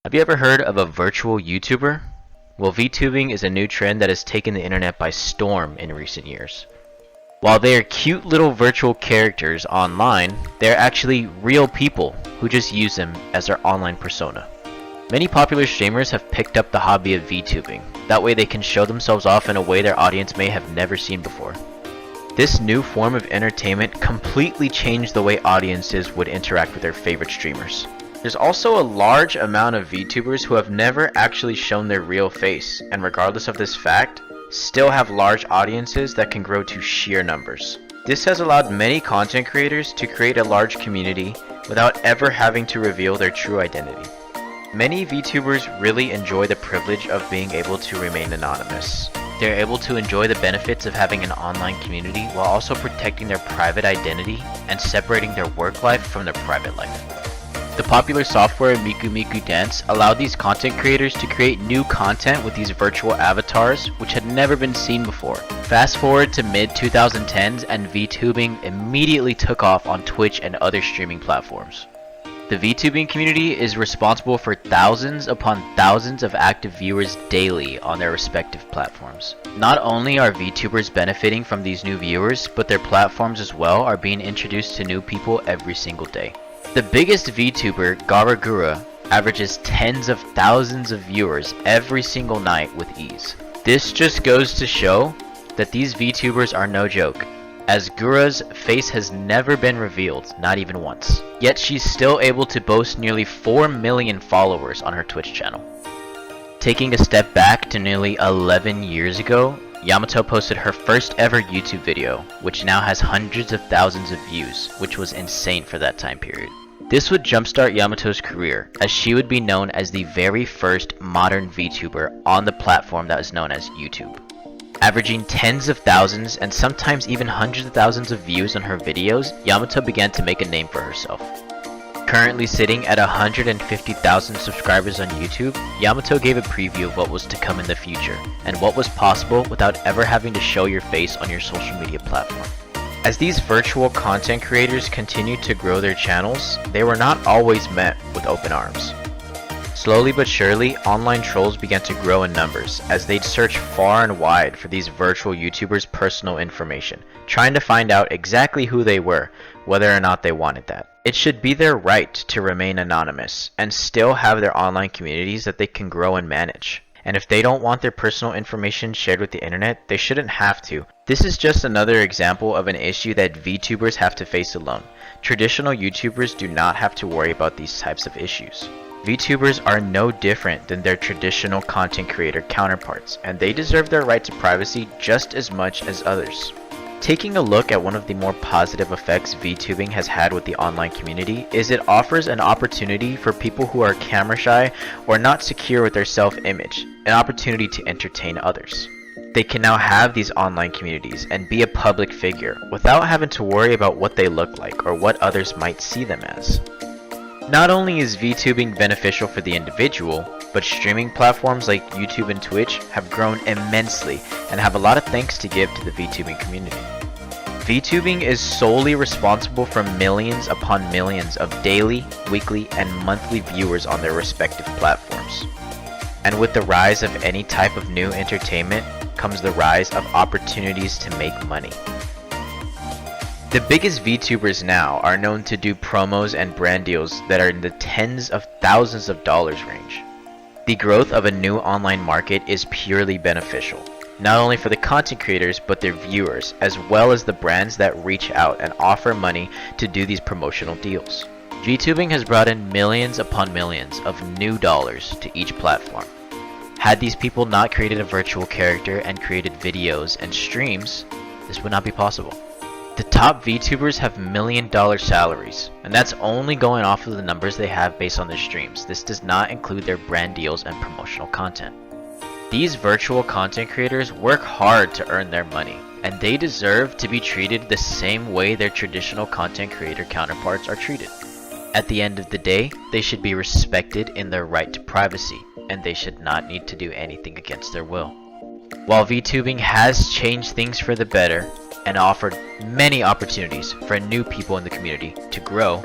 Have you ever heard of a virtual YouTuber? Well, VTubing is a new trend that has taken the internet by storm in recent years. While they are cute little virtual characters online, they are actually real people who just use them as their online persona. Many popular streamers have picked up the hobby of VTubing. That way they can show themselves off in a way their audience may have never seen before. This new form of entertainment completely changed the way audiences would interact with their favorite streamers. There's also a large amount of VTubers who have never actually shown their real face, and regardless of this fact, still have large audiences that can grow to sheer numbers. This has allowed many content creators to create a large community without ever having to reveal their true identity. Many VTubers really enjoy the privilege of being able to remain anonymous. They're able to enjoy the benefits of having an online community while also protecting their private identity and separating their work life from their private life. The popular software Miku Miku Dance allowed these content creators to create new content with these virtual avatars which had never been seen before. Fast forward to mid-2010s and VTubing immediately took off on Twitch and other streaming platforms. The VTubing community is responsible for thousands upon thousands of active viewers daily on their respective platforms. Not only are VTubers benefiting from these new viewers, but their platforms as well are being introduced to new people every single day. The biggest VTuber, Garagura, averages tens of thousands of viewers every single night with ease. This just goes to show that these VTubers are no joke, as Gura's face has never been revealed, not even once. Yet she's still able to boast nearly 4 million followers on her Twitch channel. Taking a step back to nearly 11 years ago, Yamato posted her first ever YouTube video, which now has hundreds of thousands of views, which was insane for that time period. This would jumpstart Yamato's career, as she would be known as the very first modern VTuber on the platform that is known as YouTube. Averaging tens of thousands and sometimes even hundreds of thousands of views on her videos, Yamato began to make a name for herself. Currently sitting at 150,000 subscribers on YouTube, Yamato gave a preview of what was to come in the future, and what was possible without ever having to show your face on your social media platform. As these virtual content creators continued to grow their channels, they were not always met with open arms. Slowly but surely, online trolls began to grow in numbers as they'd search far and wide for these virtual YouTubers' personal information, trying to find out exactly who they were, whether or not they wanted that. It should be their right to remain anonymous and still have their online communities that they can grow and manage. And if they don't want their personal information shared with the internet, they shouldn't have to. This is just another example of an issue that VTubers have to face alone. Traditional YouTubers do not have to worry about these types of issues. VTubers are no different than their traditional content creator counterparts, and they deserve their right to privacy just as much as others. Taking a look at one of the more positive effects VTubing has had with the online community is it offers an opportunity for people who are camera shy or not secure with their self-image, an opportunity to entertain others. They can now have these online communities and be a public figure without having to worry about what they look like or what others might see them as. Not only is VTubing beneficial for the individual, but streaming platforms like YouTube and Twitch have grown immensely and have a lot of thanks to give to the VTubing community. VTubing is solely responsible for millions upon millions of daily, weekly, and monthly viewers on their respective platforms. And with the rise of any type of new entertainment comes the rise of opportunities to make money. The biggest VTubers now are known to do promos and brand deals that are in the tens of thousands of dollars range. The growth of a new online market is purely beneficial, not only for the content creators but their viewers, as well as the brands that reach out and offer money to do these promotional deals. VTubing has brought in millions upon millions of new dollars to each platform. Had these people not created a virtual character and created videos and streams, this would not be possible. The top VTubers have million-dollar salaries, and that's only going off of the numbers they have based on their streams. This does not include their brand deals and promotional content. These virtual content creators work hard to earn their money, and they deserve to be treated the same way their traditional content creator counterparts are treated. At the end of the day, they should be respected in their right to privacy, and they should not need to do anything against their will. While VTubing has changed things for the better, and offered many opportunities for new people in the community to grow,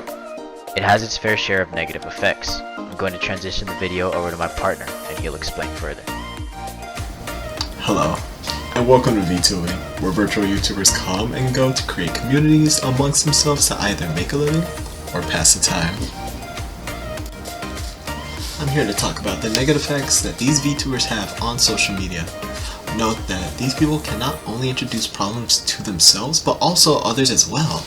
It has its fair share of negative effects. I'm going to transition the video over to my partner and he'll explain further. Hello, and welcome to VTubing, where virtual YouTubers come and go to create communities amongst themselves to either make a living or pass the time. I'm here to talk about the negative effects that these VTubers have on social media. Note that these people can not only introduce problems to themselves, but also others as well.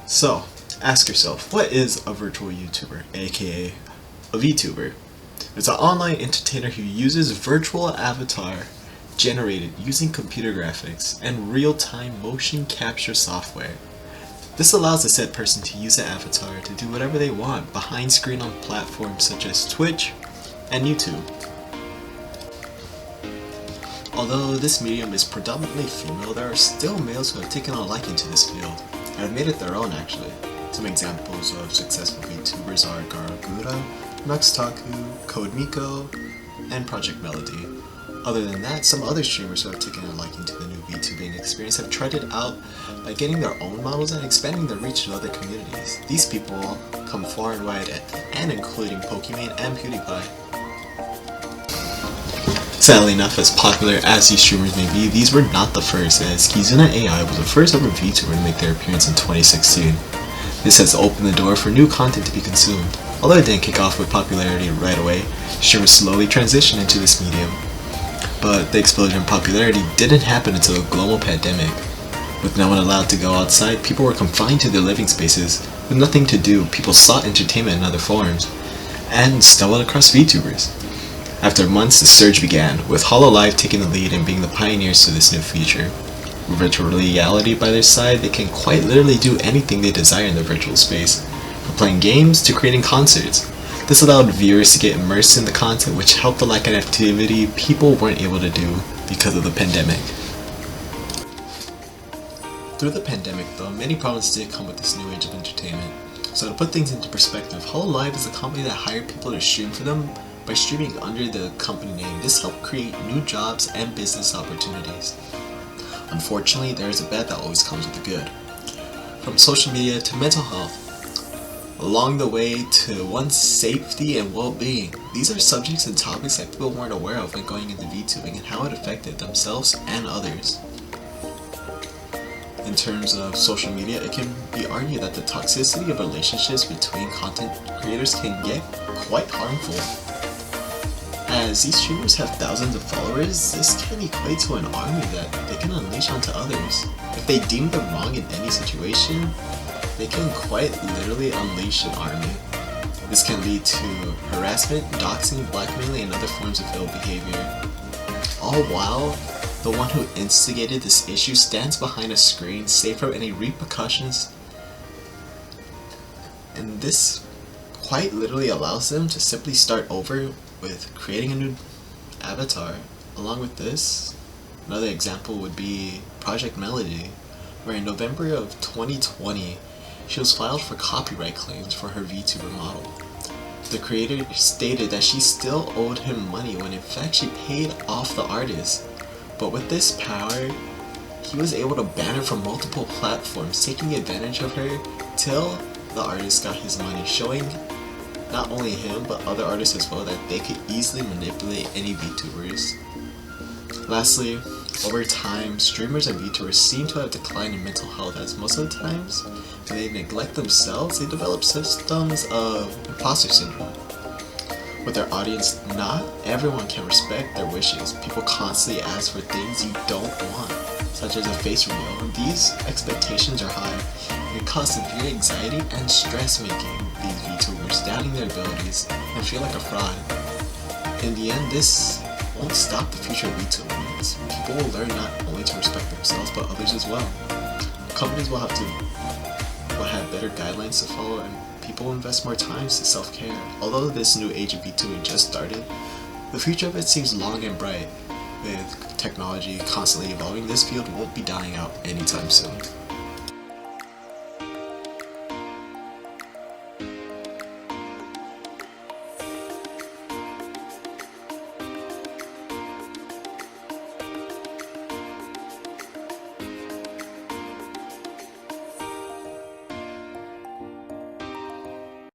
So, ask yourself, what is a virtual YouTuber, aka a VTuber? It's an online entertainer who uses virtual avatar generated using computer graphics and real-time motion capture software. This allows the said person to use the avatar to do whatever they want behind screen on platforms such as Twitch and YouTube. Although this medium is predominantly female, there are still males who have taken a liking to this field and have made it their own actually. Some examples of successful VTubers are Garagura, Nuxtaku, CodeMiko, and Project Melody. Other than that, some other streamers who have taken a liking to the new VTubing experience have tried it out by getting their own models and expanding their reach to other communities. These people come far and wide, and including Pokimane and PewDiePie. Sadly enough, as popular as these streamers may be, these were not the first, as Kizuna AI was the first ever VTuber to make their appearance in 2016. This has opened the door for new content to be consumed. Although it didn't kick off with popularity right away, streamers slowly transitioned into this medium. But the explosion in popularity didn't happen until a global pandemic. With no one allowed to go outside, people were confined to their living spaces. With nothing to do, people sought entertainment in other forms, and stumbled across VTubers. After months, the surge began, with HoloLive taking the lead and being the pioneers to this new feature. With virtual reality by their side, they can quite literally do anything they desire in their virtual space, from playing games to creating concerts. This allowed viewers to get immersed in the content, which helped the lack of activity people weren't able to do because of the pandemic. Through the pandemic though, many problems did come with this new age of entertainment. So to put things into perspective, HoloLive is a company that hired people to stream for them by streaming under the company name. This helped create new jobs and business opportunities. Unfortunately, there is a bad that always comes with the good. From social media to mental health, along the way to one's safety and well-being. These are subjects and topics that people weren't aware of when going into VTubing and how it affected themselves and others. In terms of social media, it can be argued that the toxicity of relationships between content creators can get quite harmful. As these streamers have thousands of followers, this can equate to an army that they can unleash onto others. If they deem them wrong in any situation, they can quite literally unleash an army. This can lead to harassment, doxing, blackmailing, and other forms of ill behavior. All while, the one who instigated this issue stands behind a screen, safe from any repercussions. And this quite literally allows them to simply start over with creating a new avatar. Along with this, another example would be Project Melody, where in November of 2020, she was filed for copyright claims for her VTuber model. The creator stated that she still owed him money when in fact she paid off the artist. But with this power, he was able to ban her from multiple platforms, taking advantage of her till the artist got his money, showing not only him but other artists as well that they could easily manipulate any VTubers. Lastly, over time, streamers and VTubers seem to have declined in mental health, as most of the times when they neglect themselves, they develop symptoms of imposter syndrome. With their audience, not everyone can respect their wishes. People constantly ask for things you don't want, such as a face reveal. These expectations are high, and it causes severe anxiety and stress, making these VTubers doubting their abilities and feel like a fraud. In the end, this won't stop the future of VTubing. People will learn not only to respect themselves but others as well. Companies will have better guidelines to follow, and people will invest more time to self-care. Although this new age of VTubing just started, the future of it seems long and bright. With technology constantly evolving, this field won't be dying out anytime soon.